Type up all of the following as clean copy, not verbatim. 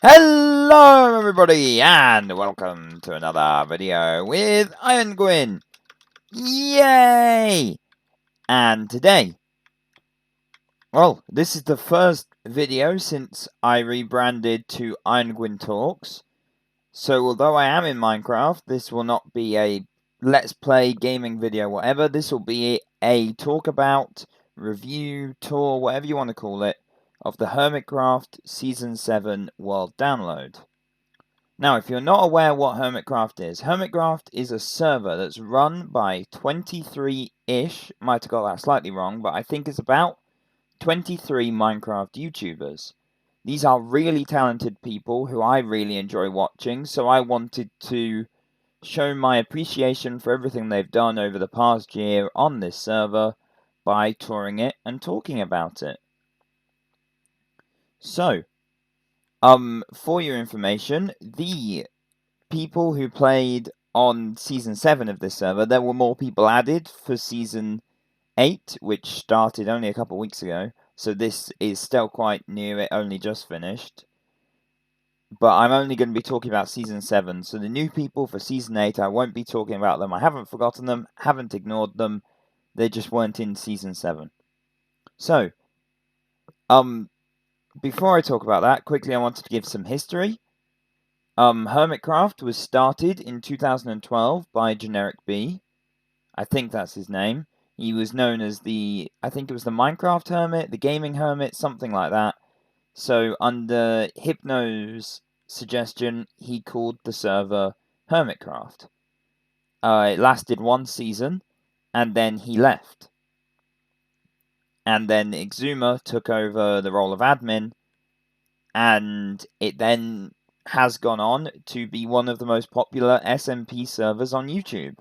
Hello everybody and welcome to another video with Ironguin. Yay! And today, well, this is the first video since I rebranded to Ironguin Talks. So although I am in Minecraft, this will not be a let's play gaming video, whatever. This will be a talk about, review, tour, whatever you want to call it, of the Hermitcraft Season 7 World Download. Now, if you're not aware what Hermitcraft is a server that's run by 23-ish, might have got that slightly wrong, but I think it's about 23 Minecraft YouTubers. These are really talented people who I really enjoy watching, so I wanted to show my appreciation for everything they've done over the past year on this server by touring it and talking about it. So, for your information, the people who played on Season 7 of this server, there were more people added for Season 8, which started only a couple weeks ago. So this is still quite new, it only just finished. But I'm only going to be talking about Season 7. So the new people for Season 8, I won't be talking about them. I haven't forgotten them, haven't ignored them. They just weren't in Season 7. So, before I talk about that, quickly I wanted to give some history. Hermitcraft was started in 2012 by Generic B. I think that's his name. He was known as I think it was the Minecraft Hermit, the Gaming Hermit, something like that. So under Hypno's suggestion, he called the server Hermitcraft. It lasted one season, and then he left. And then Exuma took over the role of admin, and it then has gone on to be one of the most popular SMP servers on YouTube.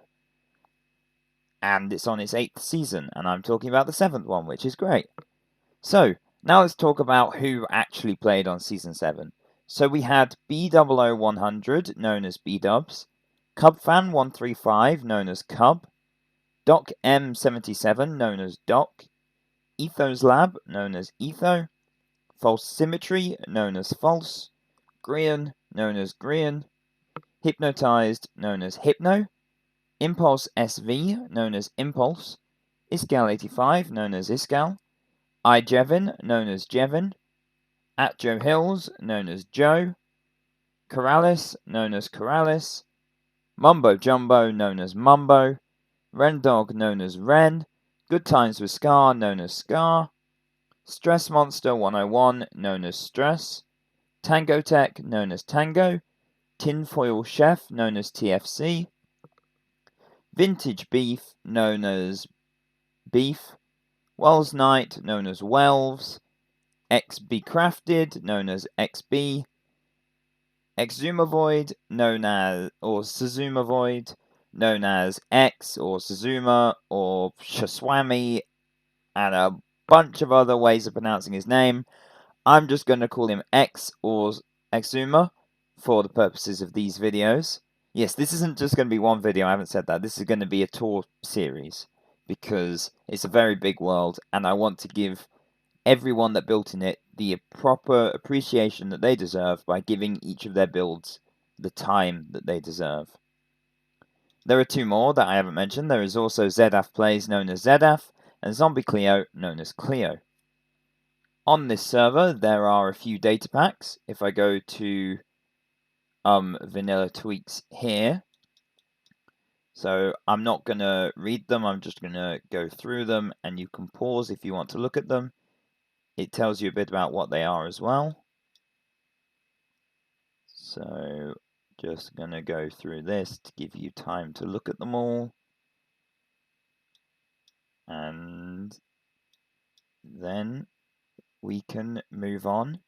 And it's on its 8th season, and I'm talking about the 7th one, which is great. So, now let's talk about who actually played on Season 7. So we had B00-100, known as B-Dubs, CubFan135, known as Cub, Doc M77, known as Doc, Ethos Lab, known as Etho, False Symmetry, known as False, Grian, known as Grian, Hypnotized, known as Hypno, Impulse SV, known as Impulse, Iscal85, known as Iscal, iJevin, known as Jevin, At Joe Hills, known as Joe, Corrales, known as Corrales, Mumbo Jumbo, known as Mumbo, Rendog, known as Ren, Good Times with Scar, known as Scar, Stress Monster 101, known as Stress, Tango Tech, known as Tango, Tinfoil Chef, known as TFC, Vintage Beef, known as Beef, Wells Knight, known as Welves, XB Crafted, known as XB, Exuma Void, known as, or Suzuma Void, known as X, or Suzuma, or Shaswami, and a bunch of other ways of pronouncing his name. I'm just going to call him X or Exuma for the purposes of these videos. Yes, this isn't just going to be one video, I haven't said that. This is going to be a tour series, because it's a very big world, and I want to give everyone that built in it the proper appreciation that they deserve by giving each of their builds the time that they deserve. There are two more that I haven't mentioned. There is also ZF Plays, known as ZF, and Zombie Cleo, known as Cleo. On this server, there are a few data packs. If I go to Vanilla Tweaks here, so I'm not going to read them, I'm just going to go through them, and you can pause if you want to look at them. It tells you a bit about what they are as well. So, just going to go through this to give you time to look at them all. And then we can move on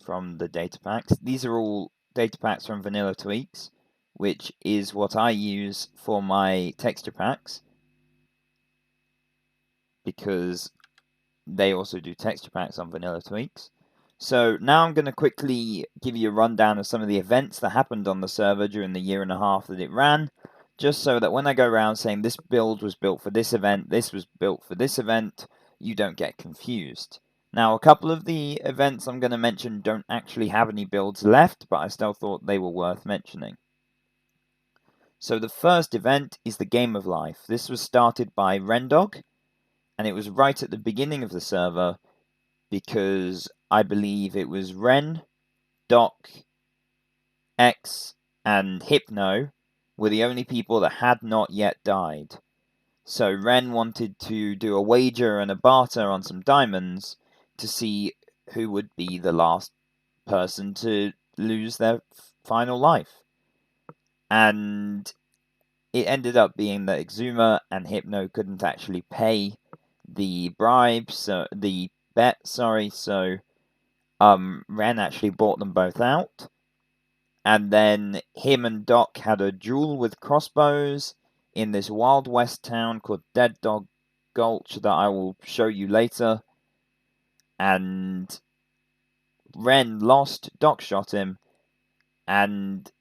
from the data packs. These are all data packs from Vanilla Tweaks, which is what I use for my texture packs, because they also do texture packs on Vanilla Tweaks. So now I'm going to quickly give you a rundown of some of the events that happened on the server during the year and a half that it ran, just so that when I go around saying this build was built for this event, this was built for this event, you don't get confused. Now, a couple of the events I'm going to mention don't actually have any builds left, but I still thought they were worth mentioning. So the first event is the Game of Life. This was started by Rendog, and it was right at the beginning of the server because I believe it was Ren, Doc, X, and Hypno were the only people that had not yet died. So Ren wanted to do a wager and a barter on some diamonds to see who would be the last person to lose their final life. And it ended up being that Exuma and Hypno couldn't actually pay the bribe, so the bet, sorry, so Ren actually bought them both out. And then him and Doc had a duel with crossbows in this Wild West town called Dog Gulch that I will show you later. And Ren lost, Doc shot him, and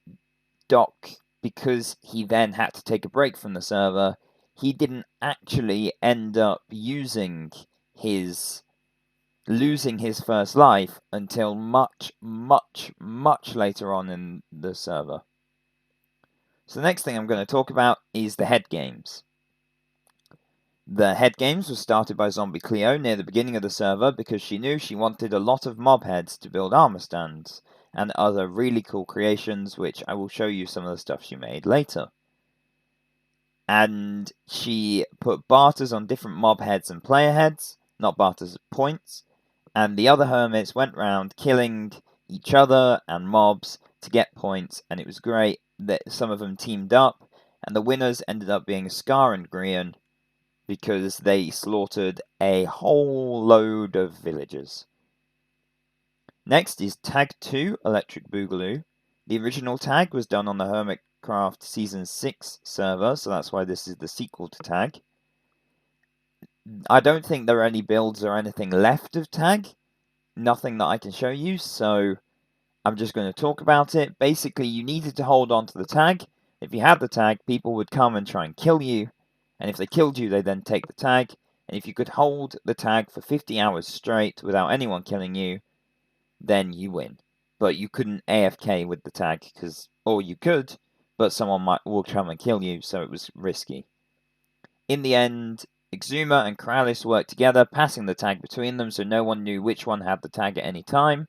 Doc, because he then had to take a break from the server, he didn't actually end up losing his first life until much, much, much later on in the server. So the next thing I'm going to talk about is the head games. The head games was started by Zombie Cleo near the beginning of the server because she knew she wanted a lot of mob heads to build armor stands and other really cool creations, which I will show you some of the stuff she made later. And she put barters on different mob heads and player heads, not barters, points, and the other hermits went round killing each other and mobs to get points, and it was great that some of them teamed up, and the winners ended up being Scar and Grian because they slaughtered a whole load of villagers. Next is Tag 2, Electric Boogaloo. The original tag was done on the Hermitcraft Season 6 server, so that's why this is the sequel to Tag. I don't think there are any builds or anything left of Tag. Nothing that I can show you, so I'm just going to talk about it. Basically, you needed to hold on to the tag. If you had the tag, people would come and try and kill you. And if they killed you, they then take the tag. And if you could hold the tag for 50 hours straight without anyone killing you, then you win. But you couldn't AFK with the tag, or you could, but someone will come and kill you, so it was risky. In the end, Exuma and Kralis worked together, passing the tag between them so no one knew which one had the tag at any time.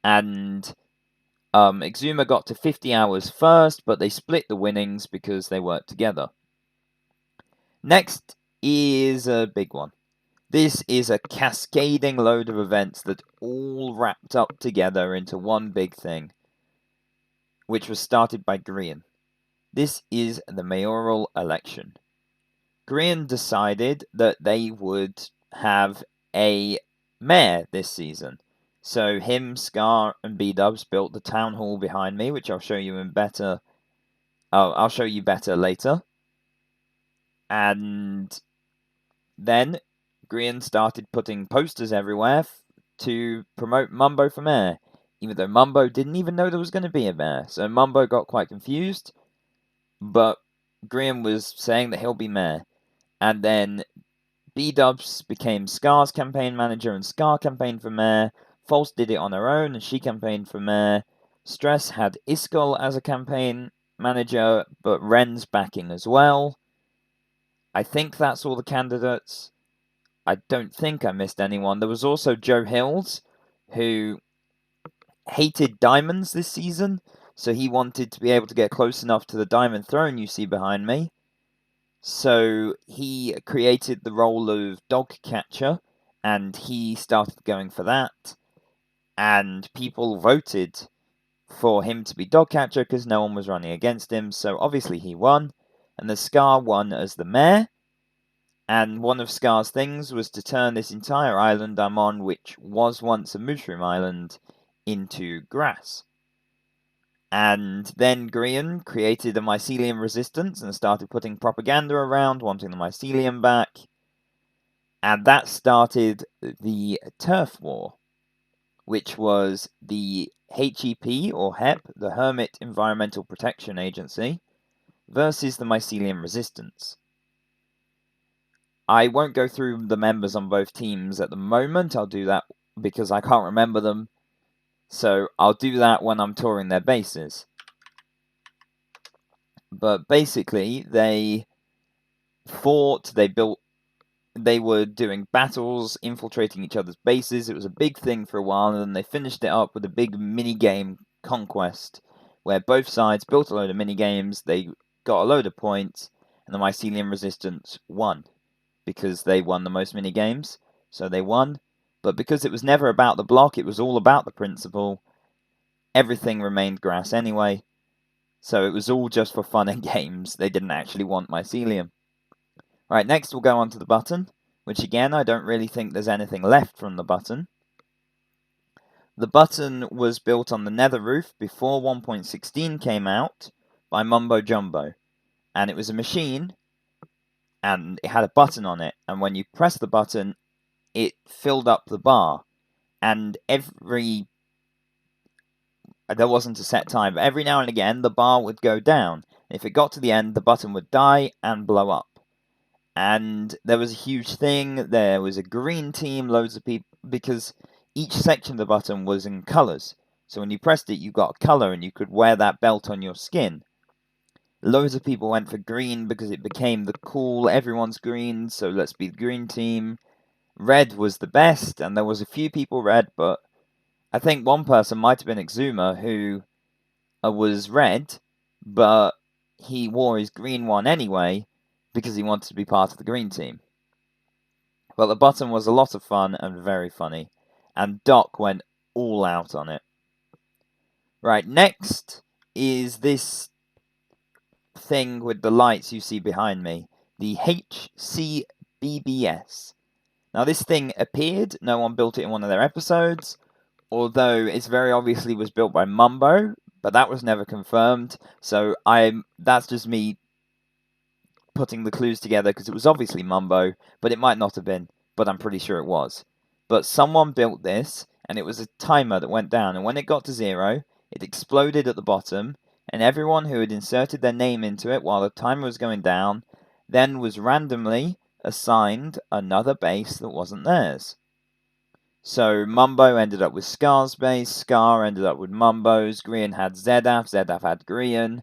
And Exuma got to 50 hours first, but they split the winnings because they worked together. Next is a big one. This is a cascading load of events that all wrapped up together into one big thing, which was started by Grian. This is the Mayoral Election. Grian decided that they would have a mayor this season. So him, Scar, and B-Dubs built the town hall behind me, which I'll show you in better. I'll show you better later. And then Grian started putting posters everywhere to promote Mumbo for mayor, even though Mumbo didn't even know there was going to be a mayor. So Mumbo got quite confused, but Grian was saying that he'll be mayor. And then B-Dubs became Scar's campaign manager, and Scar campaigned for mayor. False did it on her own, and she campaigned for mayor. Stress had Iskall as a campaign manager, but Ren's backing as well. I think that's all the candidates. I don't think I missed anyone. There was also Joe Hills, who hated diamonds this season, so he wanted to be able to get close enough to the diamond throne you see behind me. So he created the role of dog catcher, and he started going for that. And people voted for him to be dog catcher because no one was running against him. So obviously he won, and the Scar won as the mayor. And one of Scar's things was to turn this entire island I'm on, which was once a mushroom island, into grass. And then Grian created a mycelium resistance and started putting propaganda around, wanting the mycelium back. And that started the Turf War, which was the HEP, or HEP, the Hermit Environmental Protection Agency, versus the mycelium resistance. I won't go through the members on both teams at the moment. I'll do that because I can't remember them. So I'll do that when I'm touring their bases. But basically, they fought, they were doing battles, infiltrating each other's bases. It was a big thing for a while, and then they finished it up with a big mini-game conquest, where both sides built a load of mini-games, they got a load of points, and the Mycelium Resistance won, because they won the most mini-games, so they won. But because it was never about the block, it was all about the principle, everything remained grass anyway, so it was all just for fun and games. They didn't actually want Mycelium. Right, next we'll go on to the button, which again, I don't really think there's anything left from the button. The button was built on the nether roof before 1.16 came out by Mumbo Jumbo. And it was a machine, and it had a button on it, and when you press the button, it filled up the bar. And there wasn't a set time, but every now and again, the bar would go down. If it got to the end, the button would die and blow up. And there was a huge thing, there was a green team, loads of people, because each section of the button was in colours. So when you pressed it, you got a colour, and you could wear that belt on your skin. Loads of people went for green because it became the cool, everyone's green, so let's be the green team. Red was the best, and there was a few people red, but I think one person might have been Exuma, who was red, but he wore his green one anyway, because he wanted to be part of the green team. But the button was a lot of fun and very funny, and Doc went all out on it. Right, next is this thing with the lights you see behind me, the HCBBS. Now this thing appeared, no one built it in one of their episodes, although it very obviously was built by Mumbo, but that was never confirmed, so that's just me putting the clues together, because it was obviously Mumbo, but it might not have been, but I'm pretty sure it was. But someone built this, and it was a timer that went down, and when it got to 0, it exploded at the bottom, and everyone who had inserted their name into it while the timer was going down, then was randomly assigned another base that wasn't theirs. So Mumbo ended up with Scar's base, Scar ended up with Mumbo's, Grian had Zedaf, Zedaf had Grian.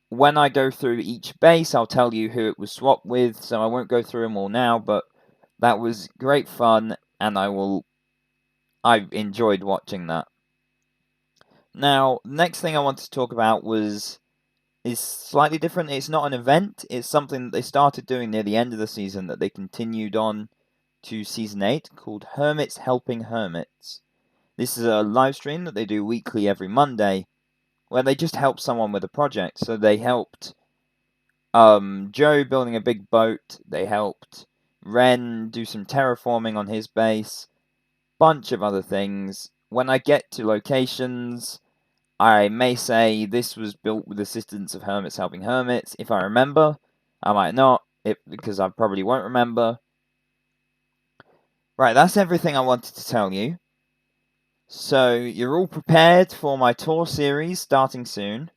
When I go through each base, I'll tell you who it was swapped with, so I won't go through them all now, but that was great fun, and I enjoyed watching that. Now, next thing I wanted to talk about is slightly different. It's not an event, it's something that they started doing near the end of the season that they continued on to Season 8, called Hermits Helping Hermits. This is a live stream that they do weekly every Monday, where they just help someone with a project. So they helped Joe building a big boat, they helped Ren do some terraforming on his base, bunch of other things. When I get to locations, I may say this was built with assistance of Hermits Helping Hermits. If I remember, I might not, because I probably won't remember. Right, that's everything I wanted to tell you. So you're all prepared for my tour series starting soon,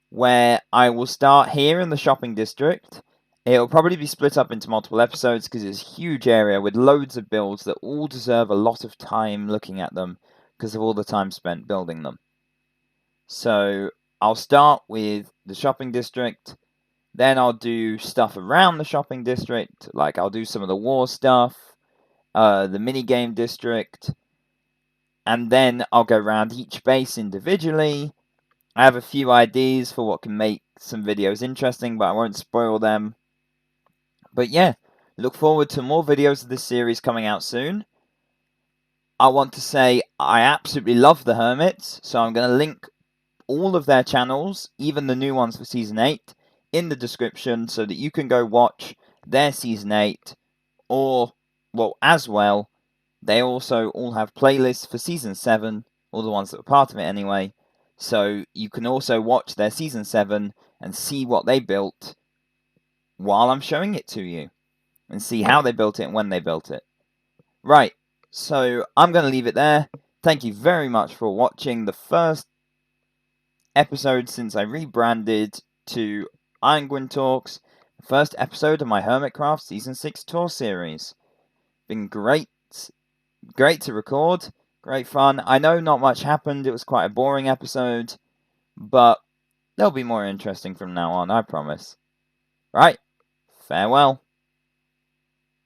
where I will start here in the shopping district. It'll probably be split up into multiple episodes because it's a huge area with loads of builds that all deserve a lot of time looking at them because of all the time spent building them. So I'll start with the shopping district, then I'll do stuff around the shopping district, like I'll do some of the war stuff, the minigame district, and then I'll go around each base individually. I have a few ideas for what can make some videos interesting, but I won't spoil them. But yeah, look forward to more videos of this series coming out soon. I want to say I absolutely love the Hermits, so I'm going to link all of their channels, even the new ones for Season 8, in the description so that you can go watch their Season 8, or, well, as well, they also all have playlists for Season 7, all the ones that were part of it anyway, so you can also watch their Season 7 and see what they built while I'm showing it to you, and see how they built it and when they built it. Right, so I'm going to leave it there. Thank you very much for watching the first episode since I rebranded to Ironguin Talks. first episode of my Hermitcraft Season 6 tour series. Been great to record, great fun. I know not much happened, it was quite a boring episode, but they'll be more interesting from now on, I promise. Right, farewell.